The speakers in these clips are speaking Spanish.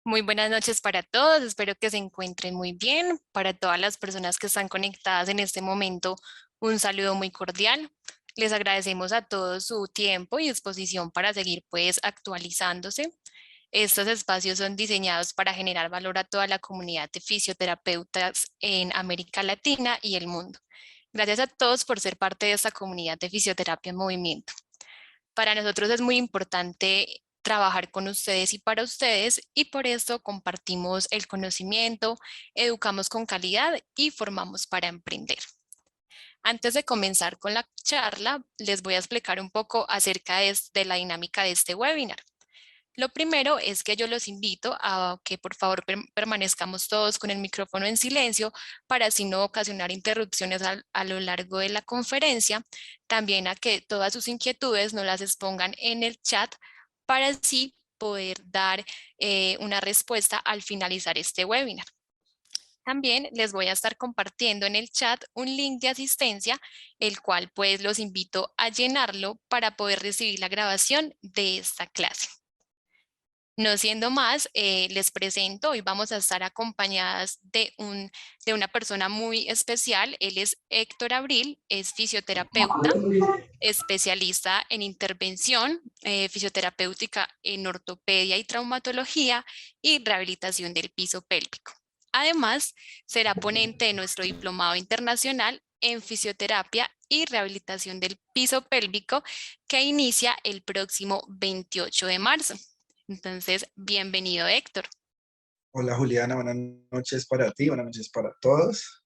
Muy buenas noches para todos, espero que se encuentren muy bien. Para todas las personas que están conectadas en este momento, un saludo muy cordial. Les agradecemos a todos su tiempo y disposición para seguir actualizándose. Estos espacios son diseñados para generar valor a toda la comunidad de fisioterapeutas en América Latina y el mundo. Gracias a todos por ser parte de esta comunidad de fisioterapia en movimiento. Para nosotros es muy importante trabajar con ustedes y para ustedes y por esto compartimos el conocimiento, educamos con calidad y formamos para emprender. Antes de comenzar con la charla, les voy a explicar un poco acerca de la dinámica de este webinar. Lo primero es que yo los invito a que por favor permanezcamos todos con el micrófono en silencio para así no ocasionar interrupciones a lo largo de la conferencia. También a que todas sus inquietudes no las expongan en el chat para así poder dar una respuesta al finalizar este webinar. También les voy a estar compartiendo en el chat un link de asistencia, el cual pues los invito a llenarlo para poder recibir la grabación de esta clase. No siendo más, les presento, hoy vamos a estar acompañadas de una persona muy especial. Él es Héctor Abril, es fisioterapeuta, especialista en intervención fisioterapéutica en ortopedia y traumatología y rehabilitación del piso pélvico. Además, será ponente de nuestro diplomado internacional en fisioterapia y rehabilitación del piso pélvico que inicia el próximo 28 de marzo. Entonces, bienvenido, Héctor. Hola Juliana, buenas noches para ti, buenas noches para todos.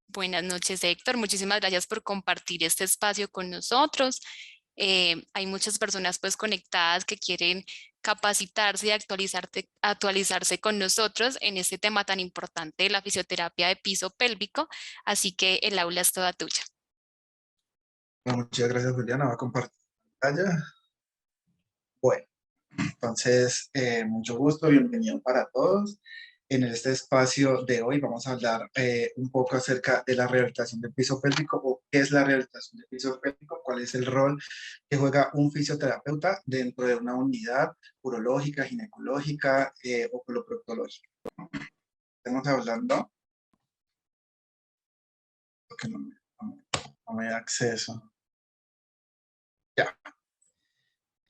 Buenas noches, Héctor. Muchísimas gracias por compartir este espacio con nosotros. Hay muchas personas pues conectadas que quieren capacitarse y actualizarse con nosotros en este tema tan importante de la fisioterapia de piso pélvico, así que el aula es toda tuya. Bueno, muchas gracias Juliana, va a compartir pantalla. Bueno, entonces, mucho gusto, bienvenido para todos. En este espacio de hoy vamos a hablar un poco acerca de la rehabilitación del piso pélvico o qué es la rehabilitación del piso pélvico, cuál es el rol que juega un fisioterapeuta dentro de una unidad urológica, ginecológica o coloproctológica. Estamos hablando, porque no me da acceso. Ya.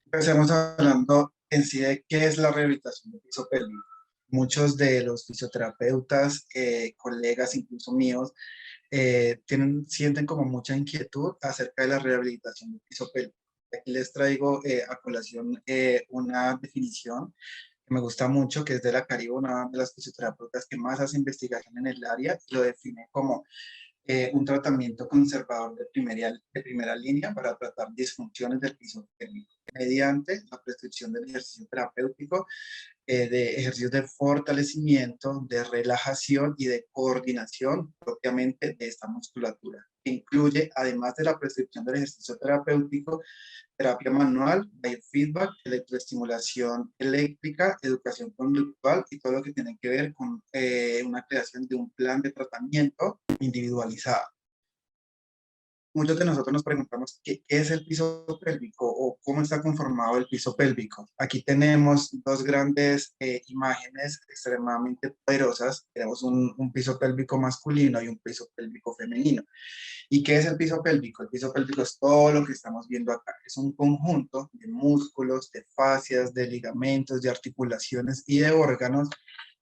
Empecemos hablando en sí de qué es la rehabilitación del piso pélvico. Muchos de los fisioterapeutas, colegas incluso míos, sienten como mucha inquietud acerca de la rehabilitación del piso pélvico. Aquí les traigo a colación una definición que me gusta mucho, que es de la Caribe, una de las fisioterapeutas que más hace investigación en el área, y lo define como un tratamiento conservador de primera línea para tratar disfunciones del piso pélvico mediante la prescripción del ejercicio terapéutico, de ejercicios de fortalecimiento, de relajación y de coordinación propiamente de esta musculatura. Incluye, además de la prescripción del ejercicio terapéutico, terapia manual, biofeedback, electroestimulación eléctrica, educación conductual y todo lo que tiene que ver con una creación de un plan de tratamiento individualizado. Muchos de nosotros nos preguntamos qué es el piso pélvico o cómo está conformado el piso pélvico. Aquí tenemos dos grandes imágenes extremadamente poderosas. Tenemos un piso pélvico masculino y un piso pélvico femenino. ¿Y qué es el piso pélvico? El piso pélvico es todo lo que estamos viendo acá. Es un conjunto de músculos, de fascias, de ligamentos, de articulaciones y de órganos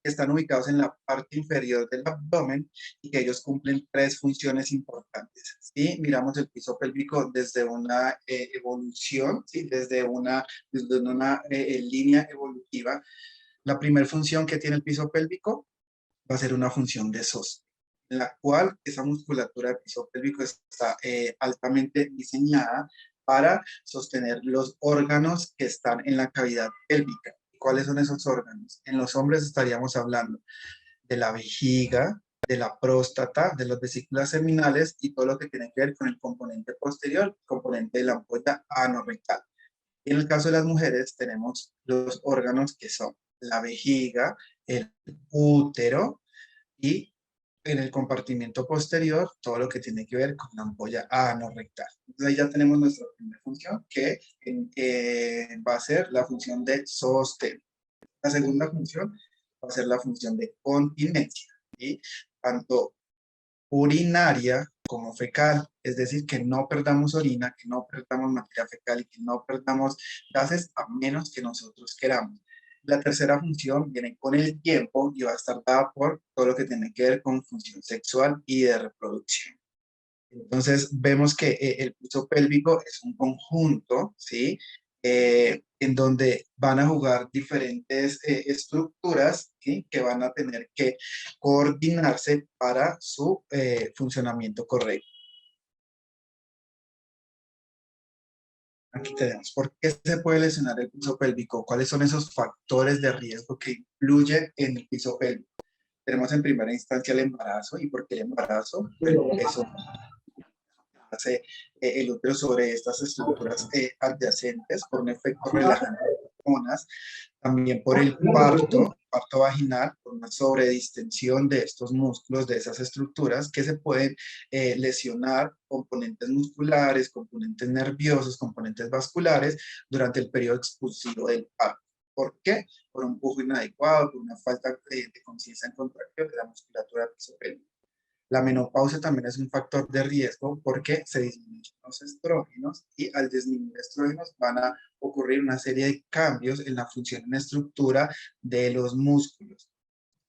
que están ubicados en la parte inferior del abdomen y que ellos cumplen tres funciones importantes. Si miramos el piso pélvico desde una evolución, ¿sí? desde una línea evolutiva, la primera función que tiene el piso pélvico va a ser una función de sostén, en la cual esa musculatura del piso pélvico está altamente diseñada para sostener los órganos que están en la cavidad pélvica. ¿Cuáles son esos órganos? En los hombres estaríamos hablando de la vejiga, de la próstata, de las vesículas seminales y todo lo que tiene que ver con el componente posterior, el componente de la ampolla anorrectal. Y en el caso de las mujeres tenemos los órganos que son la vejiga, el útero y en el compartimiento posterior todo lo que tiene que ver con la ampolla anorrectal. Entonces ahí ya tenemos nuestra primera función que va a ser la función de sostén. La segunda función va a ser la función de continencia, ¿sí? Tanto urinaria como fecal, es decir, que no perdamos orina, que no perdamos materia fecal y que no perdamos gases a menos que nosotros queramos. La tercera función viene con el tiempo y va a estar dada por todo lo que tiene que ver con función sexual y de reproducción. Entonces, vemos que el piso pélvico es un conjunto, ¿sí? En donde van a jugar diferentes estructuras, ¿sí? Que van a tener que coordinarse para su funcionamiento correcto. Aquí tenemos, ¿por qué se puede lesionar el piso pélvico? ¿Cuáles son esos factores de riesgo que influyen en el piso pélvico? Tenemos en primera instancia el embarazo. ¿Y por qué el embarazo? El peso hace el útero sobre estas estructuras adyacentes por un efecto relajante de hormonas, también por el parto vaginal, por una sobredistensión de estos músculos, de esas estructuras que se pueden lesionar componentes musculares, componentes nerviosos, componentes vasculares durante el periodo expulsivo del parto. ¿Por qué? Por un pujo inadecuado, por una falta de conciencia en contracción de la musculatura del piso pélvico. La menopausia también es un factor de riesgo porque se disminuyen los estrógenos y al disminuir estrógenos van a ocurrir una serie de cambios en la función y la estructura de los músculos.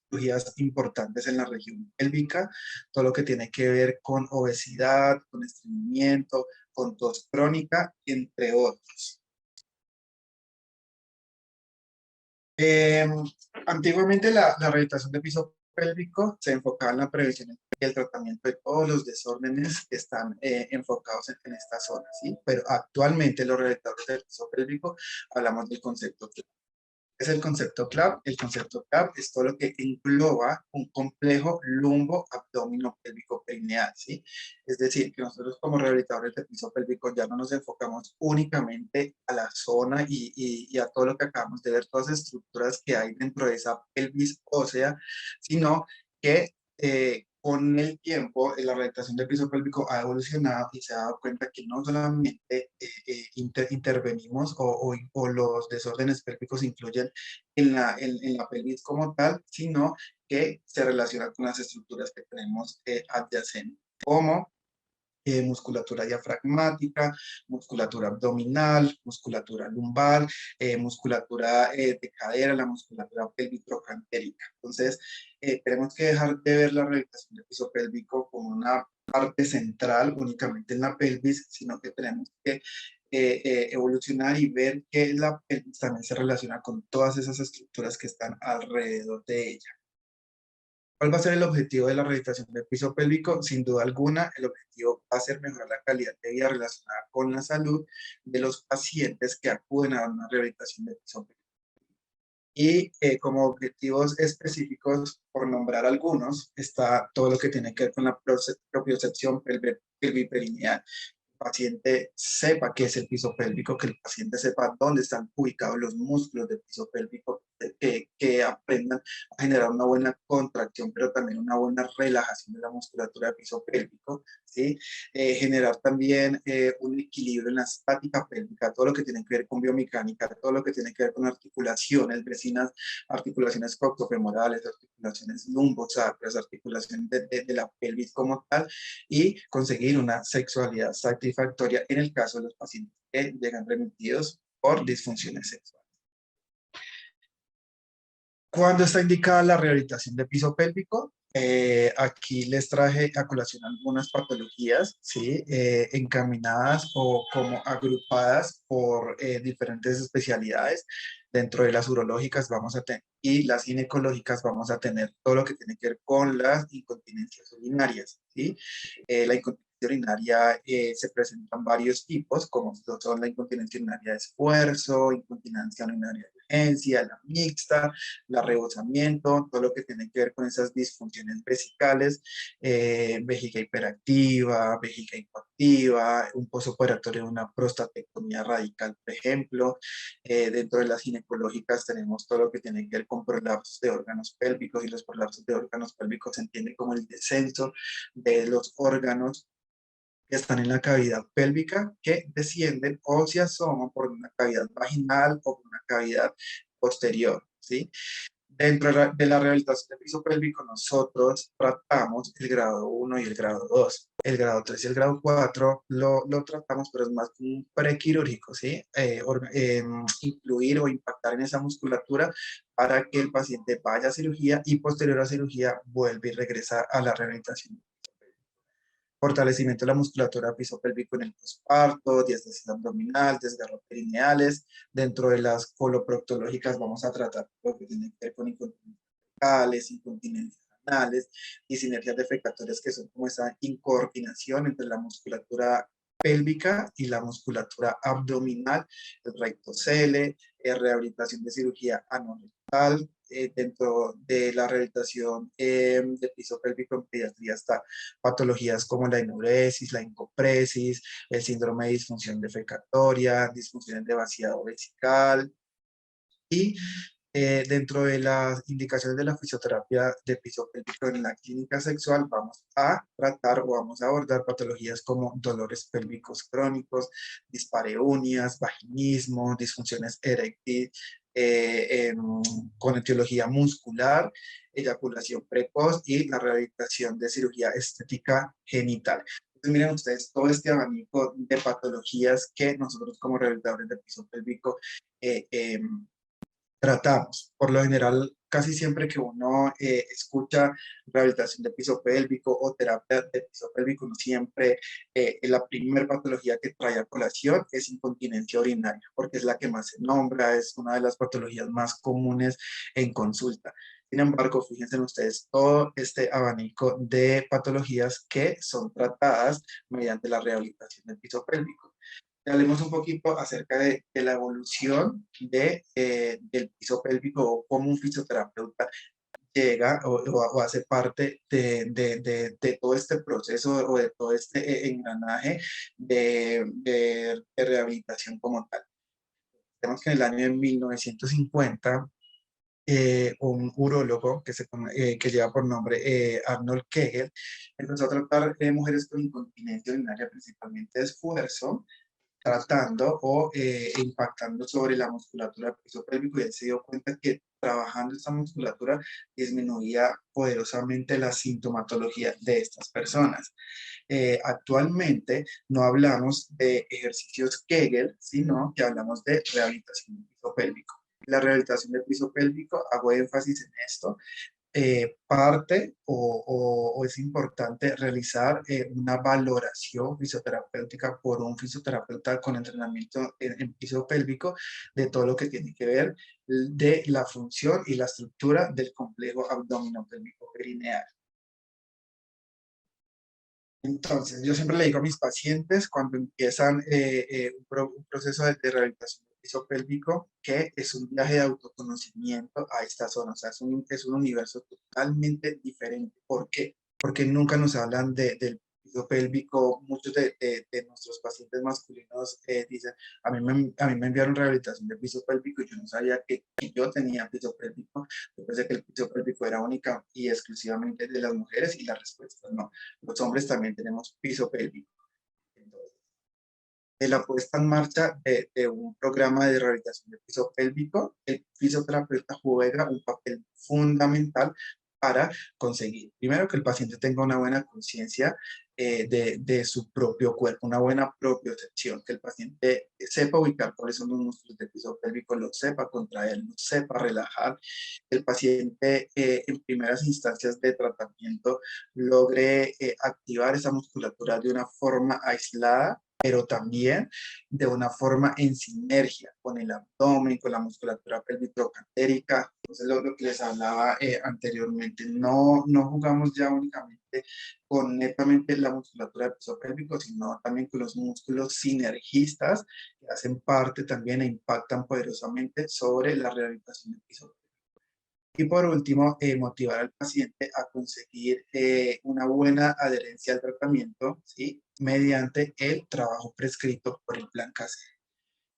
Cirugías importantes en la región pélvica, todo lo que tiene que ver con obesidad, con estreñimiento, con tos crónica, entre otros. Eh, Antiguamente la rehabilitación de piso pélvico se enfocaba en la prevención y el tratamiento de todos los desórdenes que están enfocados en esta zona, ¿sí? Pero actualmente los rehabilitadores del piso pélvico hablamos del concepto es el concepto CLAP. El concepto CLAP es todo lo que engloba un complejo lumbo abdomino pélvico perineal, ¿sí? Es decir, que nosotros como rehabilitadores del piso pélvico ya no nos enfocamos únicamente a la zona y a todo lo que acabamos de ver, todas las estructuras que hay dentro de esa pelvis ósea, sino que con el tiempo, la rehabilitación del piso pélvico ha evolucionado y se ha dado cuenta que no solamente intervenimos o los desórdenes pélvicos influyen en la pelvis como tal, sino que se relaciona con las estructuras que tenemos adyacentes, como musculatura diafragmática, musculatura abdominal, musculatura lumbar, musculatura de cadera, la musculatura pélvico-cantérica. Entonces, tenemos que dejar de ver la rehabilitación del piso pélvico como una parte central únicamente en la pelvis, sino que tenemos que evolucionar y ver que la pelvis también se relaciona con todas esas estructuras que están alrededor de ella. ¿Cuál va a ser el objetivo de la rehabilitación del piso pélvico? Sin duda alguna, el objetivo va a ser mejorar la calidad de vida relacionada con la salud de los pacientes que acuden a una rehabilitación del piso pélvico. Y como objetivos específicos, por nombrar algunos, está todo lo que tiene que ver con la propiocepción pelviperineal. Paciente sepa qué es el piso pélvico, que el paciente sepa dónde están ubicados los músculos del piso pélvico, que aprendan a generar una buena contracción, pero también una buena relajación de la musculatura del piso pélvico, ¿sí? Generar también un equilibrio en la estática pélvica, todo lo que tiene que ver con biomecánica, todo lo que tiene que ver con articulaciones vecinas, articulaciones coxofemorales, articulaciones lumbosacras, articulaciones de la pelvis como tal, y conseguir una sexualidad satisfactoria en el caso de los pacientes que llegan remitidos por disfunciones sexuales. ¿Cuándo está indicada la rehabilitación de piso pélvico? Aquí les traje a colación algunas patologías, ¿sí? Encaminadas o como agrupadas por diferentes especialidades. Dentro de las urológicas vamos a tener y las ginecológicas vamos a tener todo lo que tiene que ver con las incontinencias urinarias, ¿sí? La incontinencia urinaria se presentan varios tipos, como son la incontinencia urinaria de esfuerzo, incontinencia urinaria de urgencia, la mixta, el rebosamiento, todo lo que tiene que ver con esas disfunciones vesicales, vejiga hiperactiva, vejiga hipoactiva, un postoperatorio de una prostatectomía radical, por ejemplo. Dentro de las ginecológicas tenemos todo lo que tiene que ver con prolapsos de órganos pélvicos, y los prolapsos de órganos pélvicos se entiende como el descenso de los órganos que están en la cavidad pélvica, que descienden o se asoman por una cavidad vaginal o por una cavidad posterior. ¿sí? Dentro de la rehabilitación del piso pélvico, nosotros tratamos el grado 1 y el grado 2. El grado 3 y el grado 4 lo tratamos, pero es más como un prequirúrgico, ¿sí? Incluir o impactar en esa musculatura para que el paciente vaya a cirugía y posterior a cirugía vuelva y regresa a la rehabilitación. Fortalecimiento de la musculatura pisopélvico en el posparto, diástasis abdominal, desgarro perineales. Dentro de las coloproctológicas vamos a tratar lo que tiene que ver con incontinencias fecales, incontinencias anales y sinergias defecatorias, que son como esa incoordinación entre la musculatura pélvica y la musculatura abdominal, el recto cele, rehabilitación de cirugía anorrectal. Dentro de la rehabilitación de piso pélvico en pediatría está patologías como la enuresis, la encopresis, el síndrome de disfunción defecatoria, disfunciones de vaciado vesical y dentro de las indicaciones de la fisioterapia de piso pélvico en la clínica sexual vamos a tratar o vamos a abordar patologías como dolores pélvicos crónicos, dispareunias, vaginismo, disfunciones eréctil, con etiología muscular, eyaculación precoz y la rehabilitación de cirugía estética genital. Entonces, miren ustedes todo este abanico de patologías que nosotros como rehabilitadores de piso pélvico tratamos. Por lo general, casi siempre que uno escucha rehabilitación de piso pélvico o terapia de piso pélvico, uno siempre la primera patología que trae a colación es incontinencia urinaria, porque es la que más se nombra, es una de las patologías más comunes en consulta. Sin embargo, fíjense ustedes todo este abanico de patologías que son tratadas mediante la rehabilitación del piso pélvico. Hablemos un poquito acerca de la evolución del piso pélvico o cómo un fisioterapeuta llega o hace parte de todo este proceso o de todo este engranaje de rehabilitación como tal. Tenemos que en el año de 1950, un urólogo que lleva por nombre Arnold Kegel empezó a tratar mujeres con incontinencia urinaria, principalmente de esfuerzo, tratando o impactando sobre la musculatura del piso pélvico, y él se dio cuenta que trabajando esta musculatura disminuía poderosamente la sintomatología de estas personas. Actualmente no hablamos de ejercicios Kegel, sino que hablamos de rehabilitación del piso pélvico. La rehabilitación del piso pélvico, hago énfasis en esto, parte o es importante realizar una valoración fisioterapéutica por un fisioterapeuta con entrenamiento en piso pélvico de todo lo que tiene que ver de la función y la estructura del complejo abdominopélvico perineal. Entonces, yo siempre le digo a mis pacientes cuando empiezan un proceso de rehabilitación del piso pélvico que es un viaje de autoconocimiento a esta zona, o sea, es un universo totalmente diferente. ¿Por qué? Porque nunca nos hablan del piso pélvico. Muchos de nuestros pacientes masculinos dicen, a mí me enviaron rehabilitación del piso pélvico y yo no sabía que yo tenía piso pélvico. Yo pensé que el piso pélvico era única y exclusivamente de las mujeres, y la respuesta es no. Los hombres también tenemos piso pélvico. Entonces, de la puesta en marcha de un programa de rehabilitación de piso pélvico, el fisioterapeuta juega un papel fundamental para conseguir, primero, que el paciente tenga una buena conciencia de su propio cuerpo, una buena propiocepción, que el paciente sepa ubicar cuáles son los músculos del piso pélvico, lo sepa contraer, lo sepa relajar, el paciente en primeras instancias de tratamiento logre activar esa musculatura de una forma aislada, pero también de una forma en sinergia con el abdomen, con la musculatura pelvitrocantérica. Entonces, lo que les hablaba anteriormente, no jugamos ya únicamente con netamente la musculatura del piso pélvico, sino también con los músculos sinergistas que hacen parte también e impactan poderosamente sobre la rehabilitación del piso pélvico. Y por último, motivar al paciente a conseguir una buena adherencia al tratamiento, ¿sí? Mediante el trabajo prescrito por el plan casero.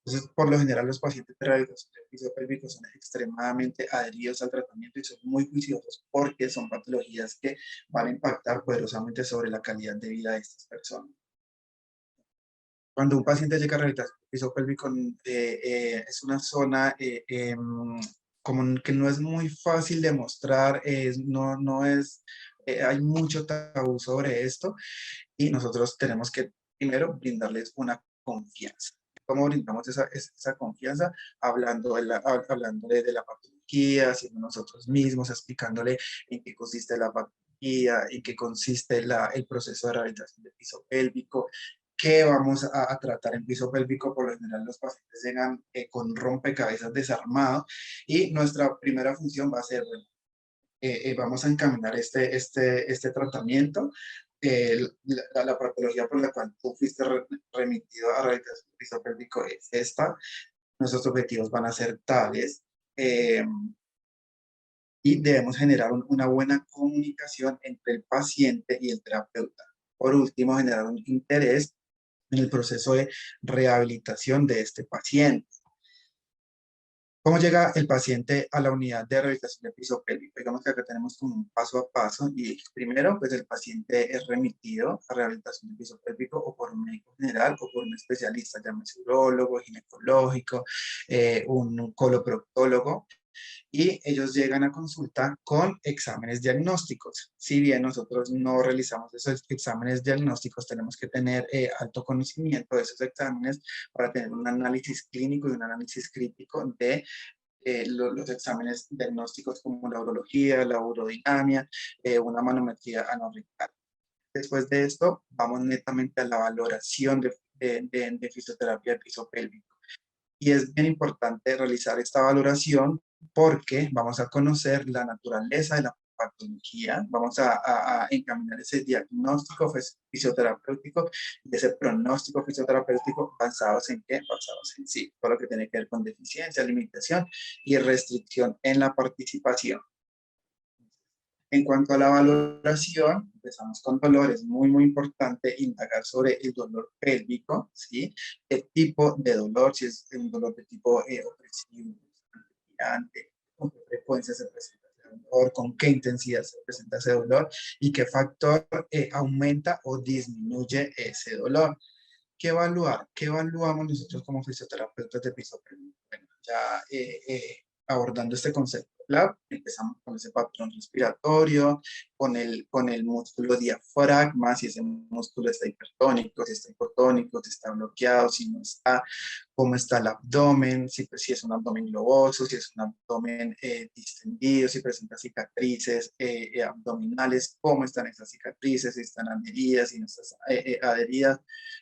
Entonces, por lo general, los pacientes de rehabilitación del piso pélvico son extremadamente adheridos al tratamiento y son muy juiciosos porque son patologías que van a impactar poderosamente sobre la calidad de vida de estas personas. Cuando un paciente llega a rehabilitación del piso pélvico, es una zona como que no es muy fácil de mostrar, no es, hay mucho tabú sobre esto y nosotros tenemos que primero brindarles una confianza. ¿Cómo brindamos esa confianza? Hablándole de la patología, siendo nosotros mismos, explicándole en qué consiste la patología, en qué consiste el proceso de rehabilitación del piso pélvico, qué vamos a tratar en piso pélvico. Por lo general los pacientes llegan con rompecabezas desarmado y nuestra primera función va a ser, bueno, vamos a encaminar este tratamiento. La patología por la cual tú fuiste remitido a rehabilitación pisopélvico es esta. Nuestros objetivos van a ser tales eh, y debemos generar una buena comunicación entre el paciente y el terapeuta. Por último, generar un interés en el proceso de rehabilitación de este paciente. ¿Cómo llega el paciente a la unidad de rehabilitación de piso pélvico? Digamos que acá tenemos como un paso a paso y primero, pues el paciente es remitido a rehabilitación de piso pélvico o por un médico general o por un especialista, llámese urólogo, ginecológico, un coloproctólogo, y ellos llegan a consulta con exámenes diagnósticos. Si bien nosotros no realizamos esos exámenes diagnósticos, tenemos que tener alto conocimiento de esos exámenes para tener un análisis clínico y un análisis crítico de los exámenes diagnósticos como la urología, la urodinamia, una manometría anorrectal. Después de esto, vamos netamente a la valoración de fisioterapia de piso pélvico. Y es bien importante realizar esta valoración porque vamos a conocer la naturaleza de la patología, vamos a encaminar ese diagnóstico fisioterapéutico y ese pronóstico fisioterapéutico basados en qué? Basados en sí, todo lo que tiene que ver con deficiencia, limitación y restricción en la participación. En cuanto a la valoración, empezamos con dolor. Es muy importante indagar sobre el dolor pélvico, ¿sí? El tipo de dolor, si es un dolor de tipo opresivo, tirante, con qué frecuencia se presenta ese dolor, con qué intensidad se presenta ese dolor y qué factor aumenta o disminuye ese dolor. ¿Qué evaluar? ¿Qué evaluamos nosotros como fisioterapeutas de piso pélvico? Bueno, ya abordando este concepto clave, empezamos con ese patrón respiratorio, con el músculo diafragma, si ese músculo está hipertónico, si está hipotónico, si está bloqueado, si no está, cómo está el abdomen, si es un abdomen globoso, si es un abdomen distendido, si presenta cicatrices abdominales, cómo están esas cicatrices, si están adheridas, si no están adheridas,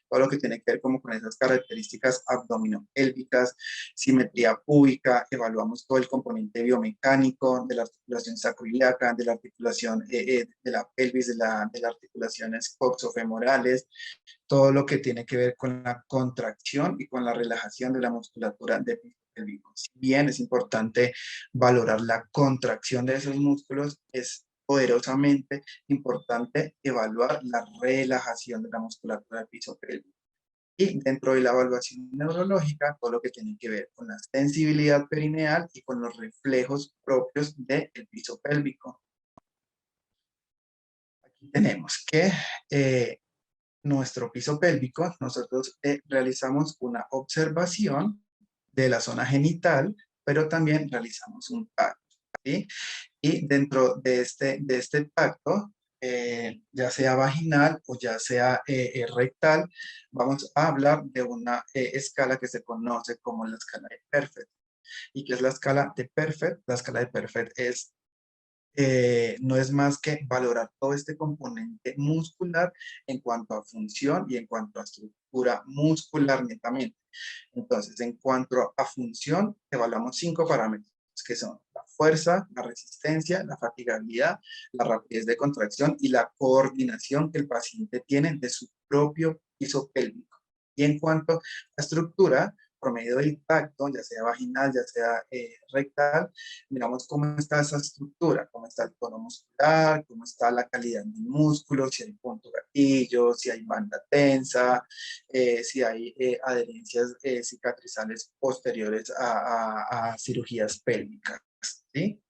todo lo que tiene que ver como con esas características abdominopélvicas, simetría púbica, evaluamos todo el componente biomecánico de la articulación sacroiliaca, de la articulación de la pelvis, de las articulaciones coxofemorales, todo lo que tiene que ver con la contracción y con la relajación de la musculatura de piso pélvico. Si bien es importante valorar la contracción de esos músculos, es poderosamente importante evaluar la relajación de la musculatura del piso pélvico. Y dentro de la evaluación neurológica, todo lo que tiene que ver con la sensibilidad perineal y con los reflejos propios del piso pélvico. Aquí tenemos que nuestro piso pélvico, nosotros realizamos una observación de la zona genital, pero también realizamos un tacto, ¿sí? Y dentro de este tacto, ya sea vaginal o ya sea rectal, vamos a hablar de una escala que se conoce como la escala de Perfect. ¿Y qué es la escala de Perfect? La escala de Perfect no es más que valorar todo este componente muscular en cuanto a función y en cuanto a estructura muscular netamente. Entonces, en cuanto a función, evaluamos 5 parámetros, que son la fuerza, la resistencia, la fatigabilidad, la rapidez de contracción y la coordinación que el paciente tiene de su propio piso pélvico. Y en cuanto a estructura, promedio del impacto, ya sea vaginal, ya sea rectal, miramos cómo está esa estructura, cómo está el tono muscular, cómo está la calidad del músculo, si hay punto gatillo, si hay banda tensa, si hay adherencias cicatrizales posteriores a cirugías pélvicas, ¿sí?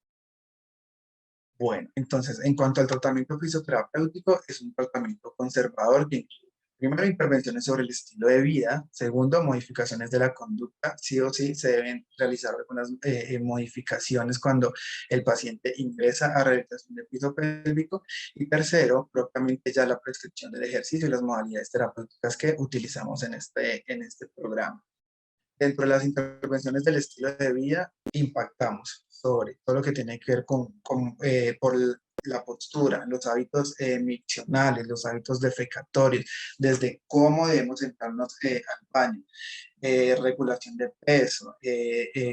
Bueno, entonces, en cuanto al tratamiento fisioterapéutico, es un tratamiento conservador que incluye Primero, intervenciones sobre el estilo de vida. Segundo, modificaciones de la conducta. Sí o sí se deben realizar algunas modificaciones cuando el paciente ingresa a rehabilitación del piso pélvico. Y tercero, propiamente ya la prescripción del ejercicio y las modalidades terapéuticas que utilizamos en este programa. Dentro de las intervenciones del estilo de vida, impactamos sobre todo lo que tiene que ver por la postura, los hábitos miccionales, los hábitos defecatorios, desde cómo debemos sentarnos al baño, regulación de peso,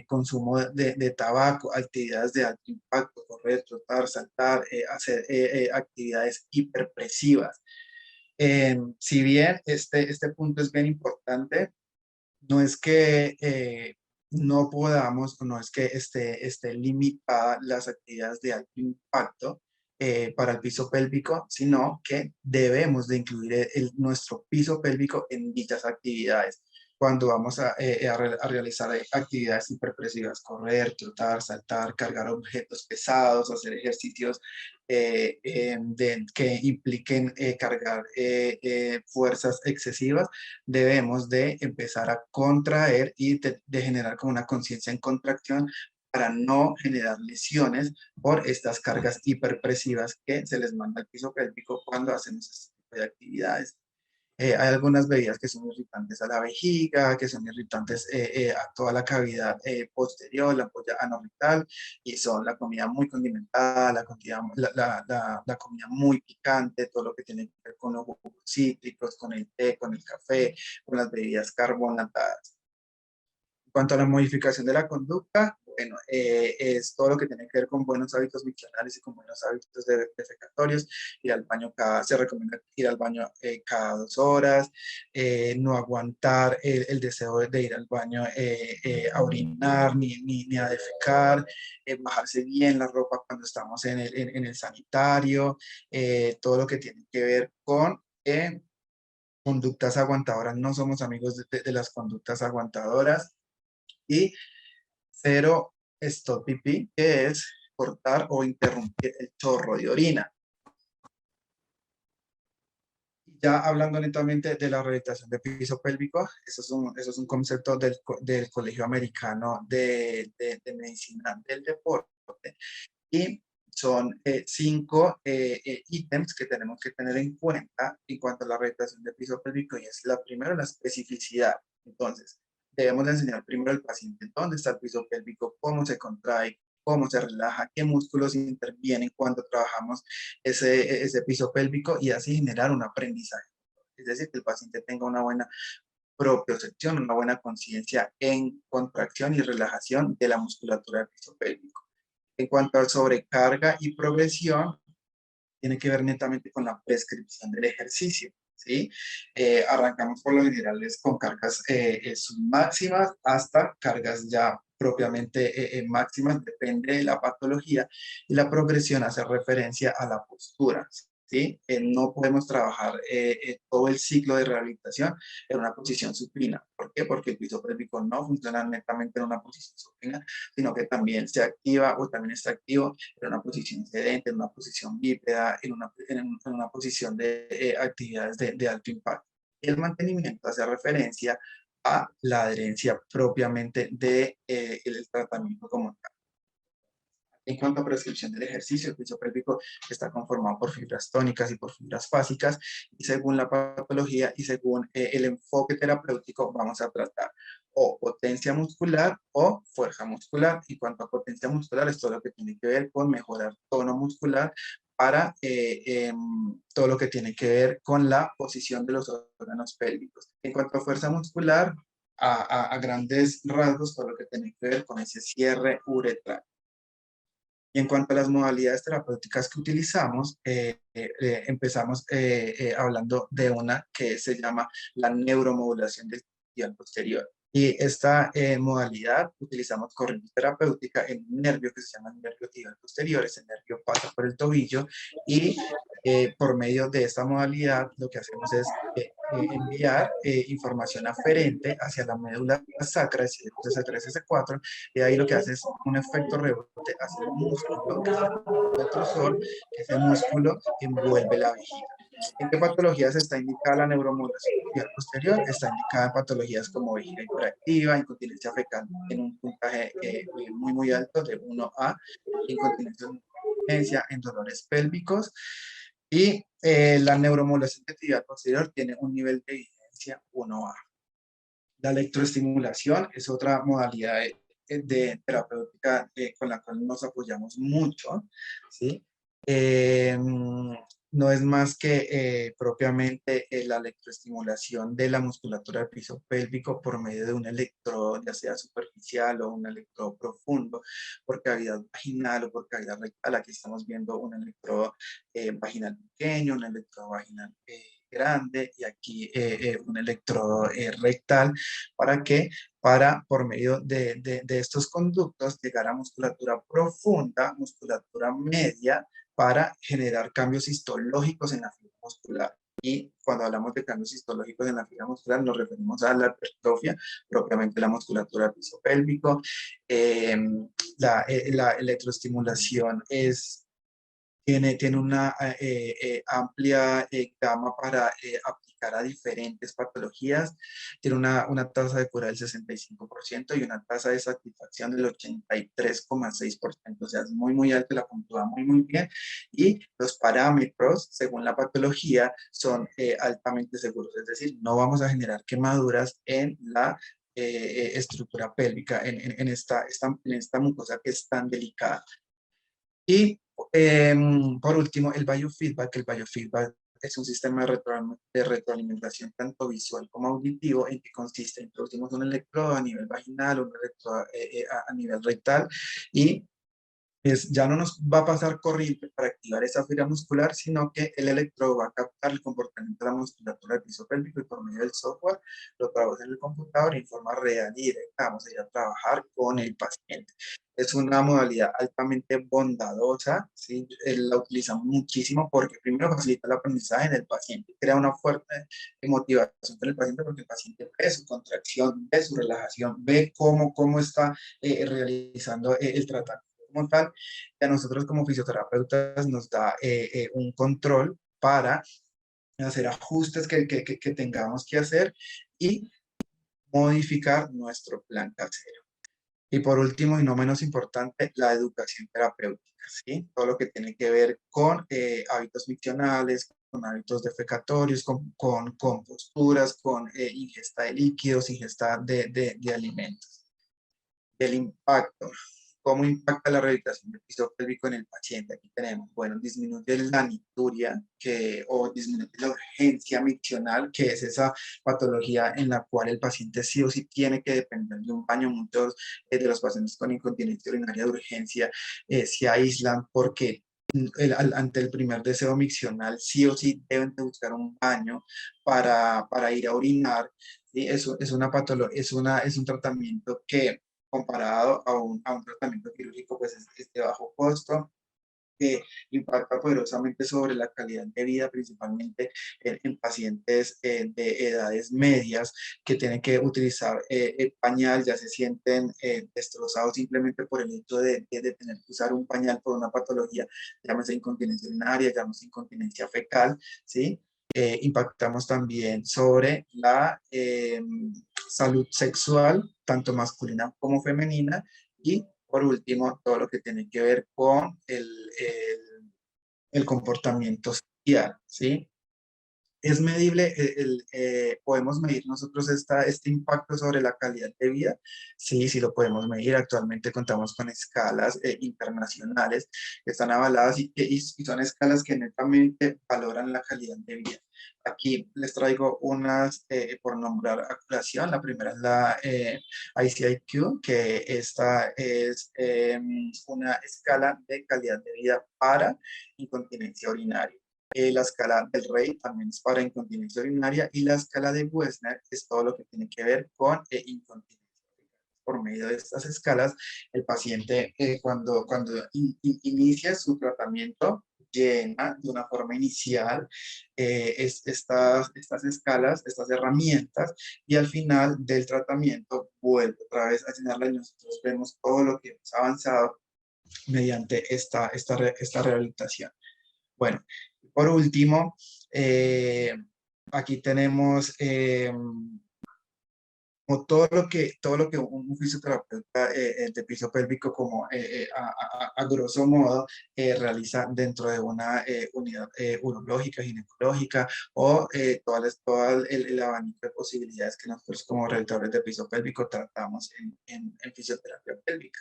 consumo de tabaco, actividades de alto impacto, correr, trotar, saltar, hacer actividades hiperpresivas. Si bien este punto es bien importante, no es que no podamos, o no es que esté limitada las actividades de alto impacto para el piso pélvico, sino que debemos de incluir nuestro piso pélvico en dichas actividades. Cuando vamos a realizar actividades hiperpresivas, correr, trotar, saltar, cargar objetos pesados, hacer ejercicios que impliquen cargar fuerzas excesivas, debemos de empezar a contraer y de generar como una conciencia en contracción para no generar lesiones por estas cargas hiperpresivas que se les manda al piso pélvico cuando hacemos este tipo de actividades. Hay algunas bebidas que son irritantes a la vejiga, que son irritantes a toda la cavidad posterior, la ampolla anorrectal, y son la comida muy condimentada, la comida muy picante, todo lo que tiene que ver con los jugos cítricos, con el té, con el café, con las bebidas carbonatadas. En cuanto a la modificación de la conducta, bueno, es todo lo que tiene que ver con buenos hábitos miccionales y con buenos hábitos defecatorios. Ir al baño se recomienda ir al baño cada 2 horas, no aguantar el deseo de ir al baño a orinar ni a defecar, bajarse bien la ropa cuando estamos en el sanitario, todo lo que tiene que ver con conductas aguantadoras. No somos amigos de las conductas aguantadoras. Y cero stop pipí, que es cortar o interrumpir el chorro de orina. Ya hablando netamente de la rehabilitación de piso pélvico, eso es un concepto del Colegio Americano de Medicina del Deporte, y son 5 ítems que tenemos que tener en cuenta en cuanto a la rehabilitación de piso pélvico, y es la primera, la especificidad. Entonces, debemos de enseñar primero al paciente dónde está el piso pélvico, cómo se contrae, cómo se relaja, qué músculos intervienen cuando trabajamos ese piso pélvico, y así generar un aprendizaje. Es decir, que el paciente tenga una buena propiocepción, una buena conciencia en contracción y relajación de la musculatura del piso pélvico. En cuanto a sobrecarga y progresión, tiene que ver netamente con la prescripción del ejercicio, ¿sí? Arrancamos por lo general con cargas máximas hasta cargas ya propiamente máximas, depende de la patología, y la progresión hace referencia a la postura, ¿sí? No podemos trabajar todo el ciclo de rehabilitación en una posición supina. ¿Por qué? Porque el piso pélvico no funciona netamente en una posición supina, sino que también se activa o también está activo en una posición sedente, en una posición bípeda, en una posición de actividades de alto impacto. El mantenimiento hace referencia a la adherencia propiamente del tratamiento como tal. En cuanto a prescripción del ejercicio, el piso pélvico está conformado por fibras tónicas y por fibras fásicas, y según la patología y según el enfoque terapéutico vamos a tratar o potencia muscular o fuerza muscular. Y cuanto a potencia muscular, es todo lo que tiene que ver con mejorar tono muscular para todo lo que tiene que ver con la posición de los órganos pélvicos. En cuanto a fuerza muscular, a grandes rasgos, todo lo que tiene que ver con ese cierre uretral. Y en cuanto a las modalidades terapéuticas que utilizamos, empezamos hablando de una que se llama la neuromodulación del tibial posterior. Y esta modalidad utilizamos corriente terapéutica en un nervio que se llama el nervio tibial posterior. Ese nervio pasa por el tobillo, y por medio de esta modalidad lo que hacemos es enviar información aferente hacia la médula sacra, S3, y ahí lo que hace es un efecto rebote hacia el músculo, que es el retrosor, que ese músculo envuelve la vejiga. ¿En qué patologías está indicada la neuromodulación tibial posterior? Está indicada en patologías como vejiga hiperactiva, incontinencia fecal en un puntaje muy alto de 1A, incontinencia en dolores pélvicos, y la neuromodulación tibial posterior tiene un nivel de evidencia 1A. La electroestimulación es otra modalidad de terapéutica con la cual nos apoyamos mucho, ¿sí? No es más que propiamente la electroestimulación de la musculatura del piso pélvico por medio de un electrodo, ya sea superficial o un electrodo profundo, por cavidad vaginal o por cavidad rectal. Aquí estamos viendo un electrodo vaginal pequeño, un electrodo vaginal grande, y aquí un electrodo rectal. ¿Para qué? Para, por medio de estos conductos, llegar a musculatura profunda, musculatura media, para generar cambios histológicos en la fibra muscular. Y cuando hablamos de cambios histológicos en la fibra muscular, nos referimos a la hipertrofia, propiamente la musculatura pisopélvico. La electroestimulación tiene una amplia gama para aplicar a diferentes patologías. Tiene una tasa de cura del 65% y una tasa de satisfacción del 83,6%. O sea, es muy alta, la puntúa muy bien. Y los parámetros, según la patología, son altamente seguros. Es decir, no vamos a generar quemaduras en la estructura pélvica, en esta mucosa que es tan delicada. Y por último, el biofeedback. El biofeedback es un sistema de retroalimentación tanto visual como auditivo, en que consiste: introducimos un electrodo a nivel vaginal, un electrodo a nivel rectal, y ya no nos va a pasar corriente para activar esa fibra muscular, sino que el electrodo va a captar el comportamiento de la musculatura del piso pélvico, y por medio del software lo trabaja en el computador en forma real y directa. Vamos a ir a trabajar con el paciente. Es una modalidad altamente bondadosa, ¿sí? La utilizamos muchísimo porque primero facilita el aprendizaje del paciente, crea una fuerte motivación en el paciente, porque el paciente ve su contracción, ve su relajación, ve cómo está realizando el tratamiento como tal. Y a nosotros como fisioterapeutas nos da un control para hacer ajustes que tengamos que hacer y modificar nuestro plan casero. Y por último, y no menos importante, la educación terapéutica, ¿sí? Todo lo que tiene que ver con hábitos miccionales, con hábitos defecatorios, con posturas, con ingesta de líquidos, ingesta de alimentos. El impacto. ¿Cómo impacta la rehabilitación del piso pélvico en el paciente? Aquí tenemos, bueno, disminuye la nituria o disminuye la urgencia miccional, que es esa patología en la cual el paciente sí o sí tiene que depender de un baño. Muchos de los pacientes con incontinencia urinaria de urgencia se aíslan porque ante el primer deseo miccional sí o sí deben de buscar un baño para ir a orinar. ¿Sí? Eso es una patología, es un tratamiento que, comparado a un tratamiento quirúrgico, pues es de bajo costo, que impacta poderosamente sobre la calidad de vida, principalmente en pacientes de edades medias, que tienen que utilizar el pañal. Ya se sienten destrozados simplemente por el hecho de tener que usar un pañal por una patología, llámese incontinencia urinaria, llámese incontinencia fecal, ¿sí? Impactamos también sobre la salud sexual, tanto masculina como femenina. Y por último, todo lo que tiene que ver con el comportamiento social, ¿sí? Es medible, podemos medir nosotros este impacto sobre la calidad de vida. Sí, sí lo podemos medir. Actualmente contamos con escalas internacionales que están avaladas, y son escalas que netamente valoran la calidad de vida. Aquí les traigo unas, por nombrar a colación. La primera es la ICIQ, que esta es una escala de calidad de vida para incontinencia urinaria. La escala del Rey también es para incontinencia urinaria, y la escala de Wessner es todo lo que tiene que ver con incontinencia. Por medio de estas escalas, el paciente cuando inicia su tratamiento llena de una forma inicial estas escalas, estas herramientas, y al final del tratamiento vuelve otra vez a llenarla, y nosotros vemos todo lo que hemos avanzado mediante esta rehabilitación. Bueno, por último, aquí tenemos como todo lo que un fisioterapeuta de piso pélvico como a grosso modo realiza dentro de una unidad urológica, ginecológica o todo el abanico de posibilidades que nosotros como realizadores de piso pélvico tratamos en fisioterapia pélvica.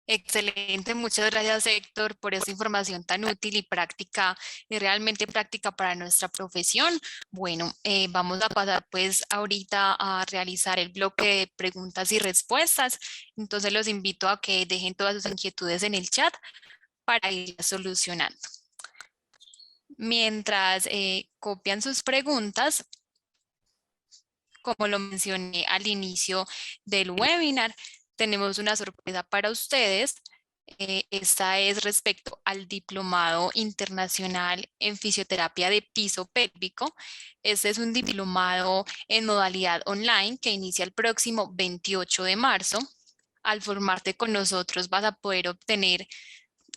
Excelente, muchas gracias Héctor por esa información tan útil y práctica y realmente práctica para nuestra profesión. Bueno, vamos a pasar pues ahorita a realizar el bloque de preguntas y respuestas. Entonces los invito a que dejen todas sus inquietudes en el chat para ir solucionando. Mientras copian sus preguntas, como lo mencioné al inicio del webinar, tenemos una sorpresa para ustedes. Esta es respecto al Diplomado Internacional en Fisioterapia de Piso Pélvico. Este es un diplomado en modalidad online que inicia el próximo 28 de marzo. Al formarte con nosotros vas a poder obtener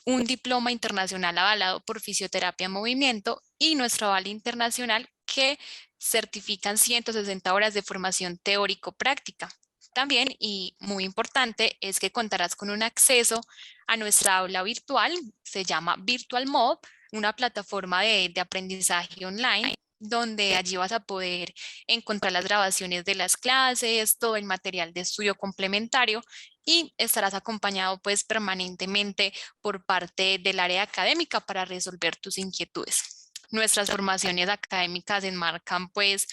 un diploma internacional avalado por Fisioterapia en Movimiento y nuestro aval internacional que certifican 160 horas de formación teórico-práctica. También, y muy importante, es que contarás con un acceso a nuestra aula virtual, se llama Virtual Mod, una plataforma de aprendizaje online donde allí vas a poder encontrar las grabaciones de las clases, todo el material de estudio complementario y estarás acompañado pues permanentemente por parte del área académica para resolver tus inquietudes. Nuestras formaciones académicas se enmarcan pues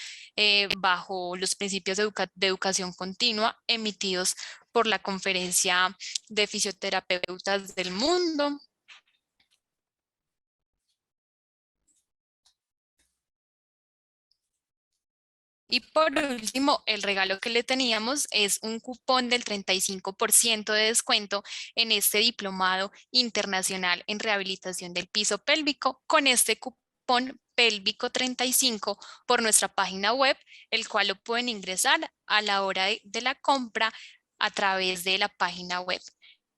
bajo los principios de educación continua emitidos por la Conferencia de Fisioterapeutas del Mundo. Y por último, el regalo que le teníamos es un cupón del 35% de descuento en este diplomado internacional en rehabilitación del piso pélvico con este cupón pélvico 35 por nuestra página web, el cual lo pueden ingresar a la hora de la compra a través de la página web.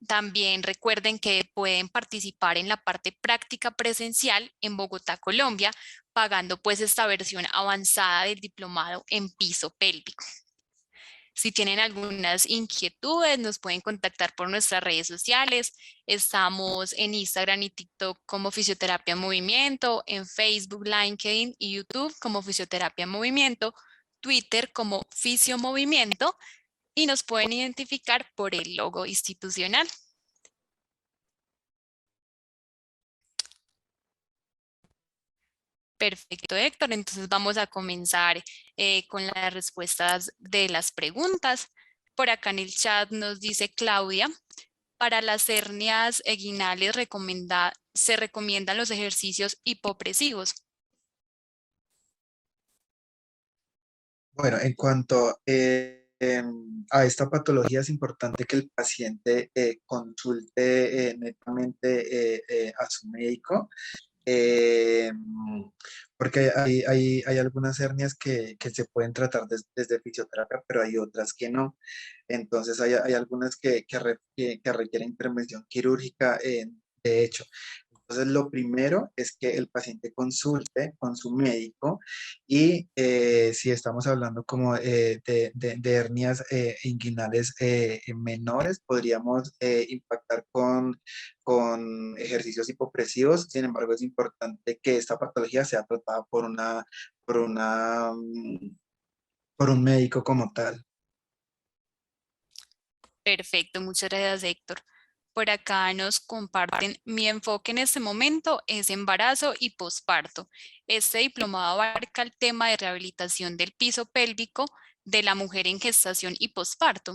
También recuerden que pueden participar en la parte práctica presencial en Bogotá, Colombia, pagando pues esta versión avanzada del diplomado en piso pélvico. Si tienen algunas inquietudes, nos pueden contactar por nuestras redes sociales. Estamos en Instagram y TikTok como Fisioterapia en Movimiento, en Facebook, LinkedIn y YouTube como Fisioterapia en Movimiento, Twitter como Fisio Movimiento y nos pueden identificar por el logo institucional. Perfecto, Héctor. Entonces vamos a comenzar con las respuestas de las preguntas. Por acá en el chat nos dice Claudia, para las hernias inguinales se recomiendan los ejercicios hipopresivos. Bueno, en cuanto a esta patología, es importante que el paciente consulte netamente a su médico, eh, porque hay algunas hernias que se pueden tratar desde fisioterapia, pero hay otras que no. Entonces, hay algunas que requieren intervención quirúrgica, de hecho. Entonces, lo primero es que el paciente consulte con su médico y si estamos hablando como de hernias inguinales menores, podríamos impactar con ejercicios hipopresivos. Sin embargo, es importante que esta patología sea tratada por una, por un médico como tal. Perfecto, muchas gracias, Héctor. Por acá nos comparten, mi enfoque en este momento es embarazo y posparto. Este diplomado abarca el tema de rehabilitación del piso pélvico de la mujer en gestación y posparto.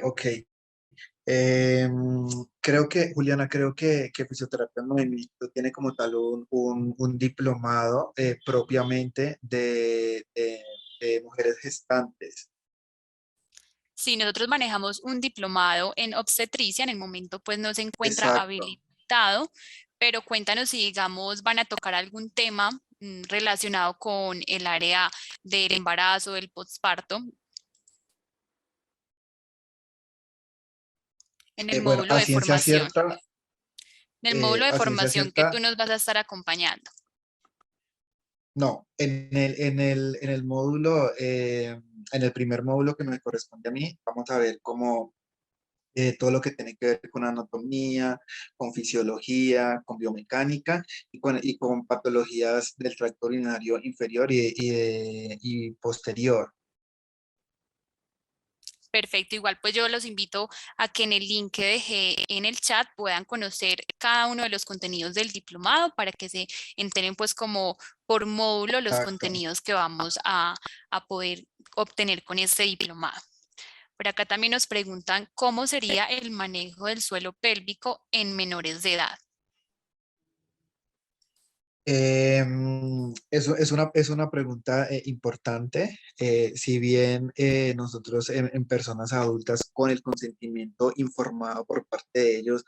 Ok. Creo que, Juliana, que fisioterapia en movimiento tiene como tal un diplomado propiamente de mujeres gestantes. Si nosotros manejamos un diplomado en obstetricia, en el momento pues no se encuentra Exacto. habilitado, pero cuéntanos si digamos van a tocar algún tema relacionado con el área del embarazo, del posparto, en el Bueno, módulo de formación, en el módulo de a ciencia formación que tú cierta, nos vas a estar acompañando. no, en el módulo, en el primer módulo que me corresponde a mí, vamos a ver cómo todo lo que tiene que ver con anatomía, con fisiología, con biomecánica y con patologías del tracto urinario inferior y posterior. Perfecto, igual pues yo los invito a que en el link que dejé en el chat puedan conocer cada uno de los contenidos del diplomado para que se enteren pues como por módulo los Exacto. contenidos que vamos a poder obtener con este diplomado. Por acá también nos preguntan cómo sería el manejo del suelo pélvico en menores de edad. Eso es una pregunta importante. Si bien nosotros en personas adultas con el consentimiento informado por parte de ellos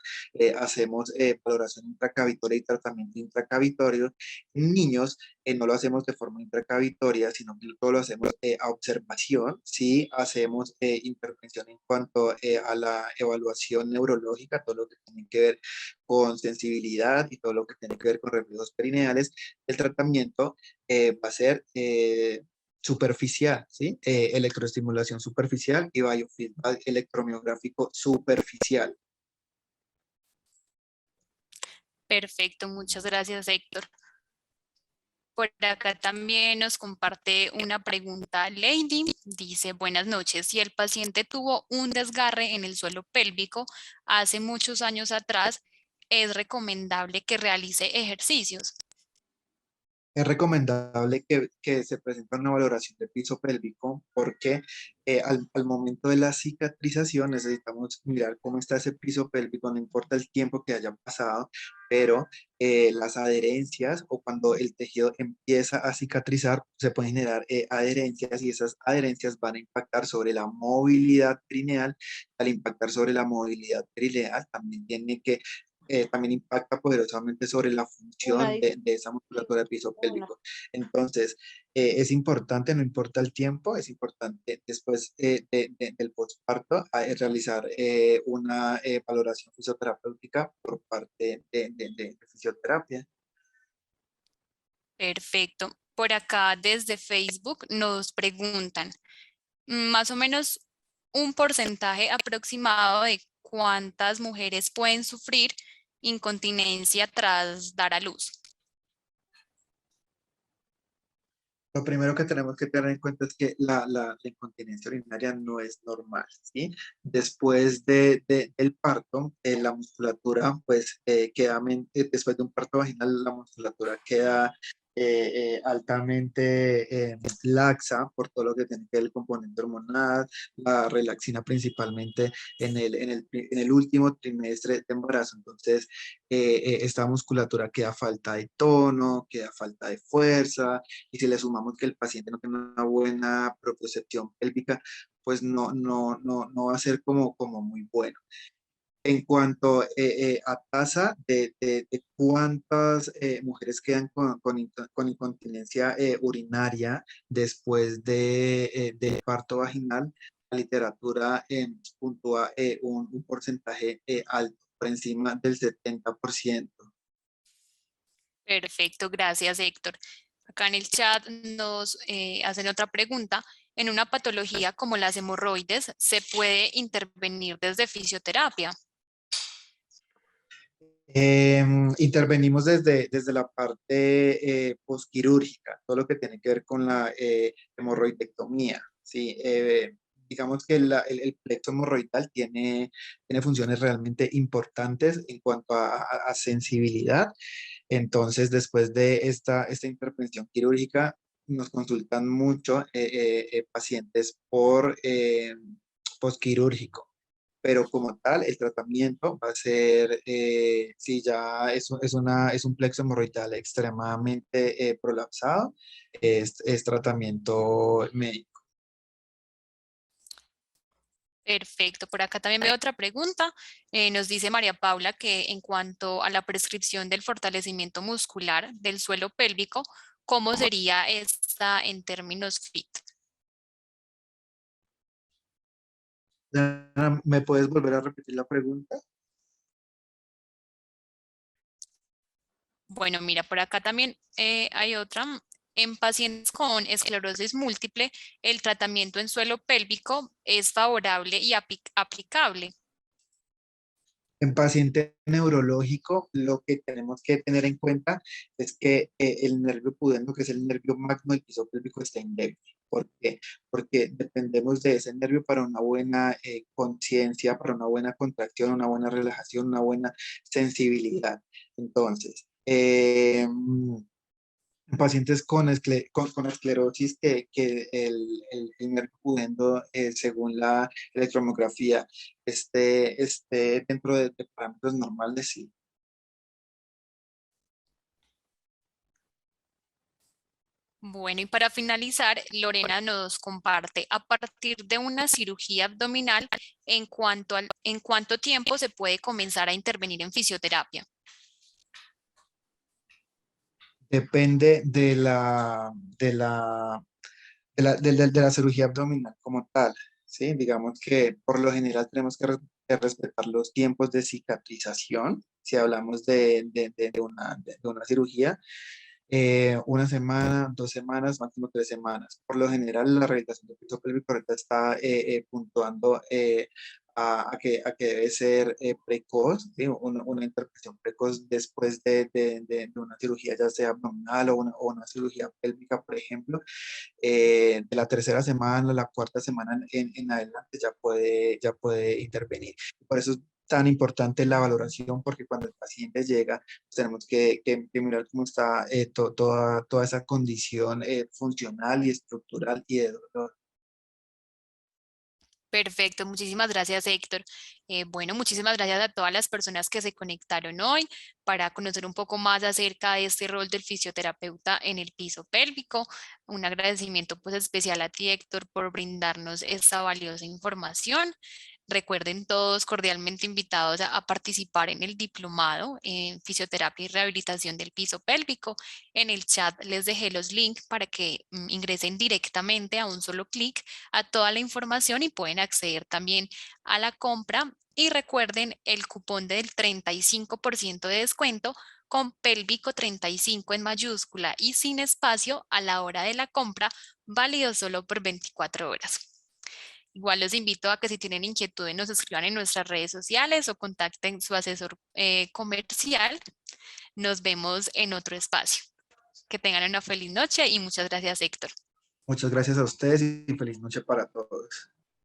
hacemos valoración intracavitoria y tratamiento intracavitorio, en niños no lo hacemos de forma intracavitoria, sino que todo lo hacemos a observación. Sí, hacemos intervención en cuanto a la evaluación neurológica, todo lo que tiene que ver con sensibilidad y todo lo que tiene que ver con reflejos perineales. El tratamiento va a ser superficial, ¿sí? Electroestimulación superficial y biofeedback electromiográfico superficial. Perfecto, muchas gracias, Héctor. Por acá también nos comparte una pregunta Lady. Dice, buenas noches. Si el paciente tuvo un desgarre en el suelo pélvico hace muchos años atrás, ¿es recomendable que realice ejercicios? Es recomendable que se presente una valoración de piso pélvico porque al momento de la cicatrización necesitamos mirar cómo está ese piso pélvico, no importa el tiempo que haya pasado, pero las adherencias o cuando el tejido empieza a cicatrizar se pueden generar adherencias y esas adherencias van a impactar sobre la movilidad perineal. Al impactar sobre la movilidad perineal también tiene que también impacta poderosamente sobre la Una, función de esa musculatura del piso una. pélvico. Entonces, es importante, no importa el tiempo, es importante después del posparto realizar una valoración fisioterapéutica por parte de fisioterapia. Perfecto. Por acá desde Facebook nos preguntan más o menos un porcentaje aproximado de cuántas mujeres pueden sufrir incontinencia tras dar a luz. Lo primero que tenemos que tener en cuenta es que la incontinencia urinaria no es normal, ¿sí? Después del parto, la musculatura, pues, después de un parto vaginal, la musculatura queda altamente laxa por todo lo que tiene que ver el componente hormonal, la relaxina principalmente en el último trimestre de embarazo. Entonces, esta musculatura queda falta de tono, queda falta de fuerza, y si le sumamos que el paciente no tiene una buena propiocepción pélvica, pues no va a ser como muy bueno. En cuanto a tasa de cuántas mujeres quedan con incontinencia urinaria después de parto vaginal, la literatura puntúa un porcentaje alto, por encima del 70%. Perfecto, gracias Héctor. Acá en el chat nos hacen otra pregunta. En una patología como las hemorroides, ¿se puede intervenir desde fisioterapia? Intervenimos desde la parte posquirúrgica, todo lo que tiene que ver con la hemorroidectomía. ¿Sí? Digamos que el plexo hemorroidal tiene funciones realmente importantes en cuanto a sensibilidad. Entonces, después de esta intervención quirúrgica, nos consultan mucho pacientes por posquirúrgico, pero como tal, el tratamiento va a ser, si ya es un plexo hemorroidal extremadamente prolapsado, es tratamiento médico. Perfecto. Por acá también veo otra pregunta. Nos dice María Paula que en cuanto a la prescripción del fortalecimiento muscular del suelo pélvico, ¿cómo sería esta en términos fit? Diana, ¿me puedes volver a repetir la pregunta? Bueno, mira, por acá también hay otra. En pacientes con esclerosis múltiple, el tratamiento en suelo pélvico es favorable y aplicable. En paciente neurológico, lo que tenemos que tener en cuenta es que el nervio pudendo, que es el nervio magno del piso pélvico, está indemne. ¿Por qué? Porque dependemos de ese nervio para una buena conciencia, para una buena contracción, una buena relajación, una buena sensibilidad. Entonces, en pacientes con esclerosis que el nervio pudendo, según la electromiografía, esté dentro de parámetros normales, sí. Bueno, y para finalizar, Lorena nos comparte, a partir de una cirugía abdominal, ¿en cuánto tiempo se puede comenzar a intervenir en fisioterapia? Depende de la cirugía abdominal como tal, ¿sí? Digamos que por lo general tenemos que respetar los tiempos de cicatrización, si hablamos de una cirugía, una semana, 2 semanas, máximo 3 semanas. Por lo general, la rehabilitación del piso pélvico ahorita está puntuando a que debe ser precoz, ¿sí? Una intervención precoz después de una cirugía, ya sea abdominal o una cirugía pélvica, por ejemplo. De la tercera semana, la cuarta semana en adelante ya puede intervenir. Por eso es tan importante la valoración, porque cuando el paciente llega, pues tenemos que mirar cómo está toda esa condición funcional y estructural y de dolor. Perfecto, muchísimas gracias, Héctor. Bueno, muchísimas gracias a todas las personas que se conectaron hoy para conocer un poco más acerca de este rol del fisioterapeuta en el piso pélvico. Un agradecimiento pues especial a ti, Héctor, por brindarnos esta valiosa información. Recuerden todos cordialmente invitados a participar en el diplomado en fisioterapia y rehabilitación del piso pélvico. En el chat les dejé los links para que ingresen directamente a un solo clic a toda la información y pueden acceder también a la compra. Y recuerden el cupón del 35% de descuento con pélvico 35 en mayúscula y sin espacio a la hora de la compra, válido solo por 24 horas. Igual los invito a que si tienen inquietudes nos escriban en nuestras redes sociales o contacten su asesor comercial. Nos vemos en otro espacio. Que tengan una feliz noche y muchas gracias, Héctor. Muchas gracias a ustedes y feliz noche para todos.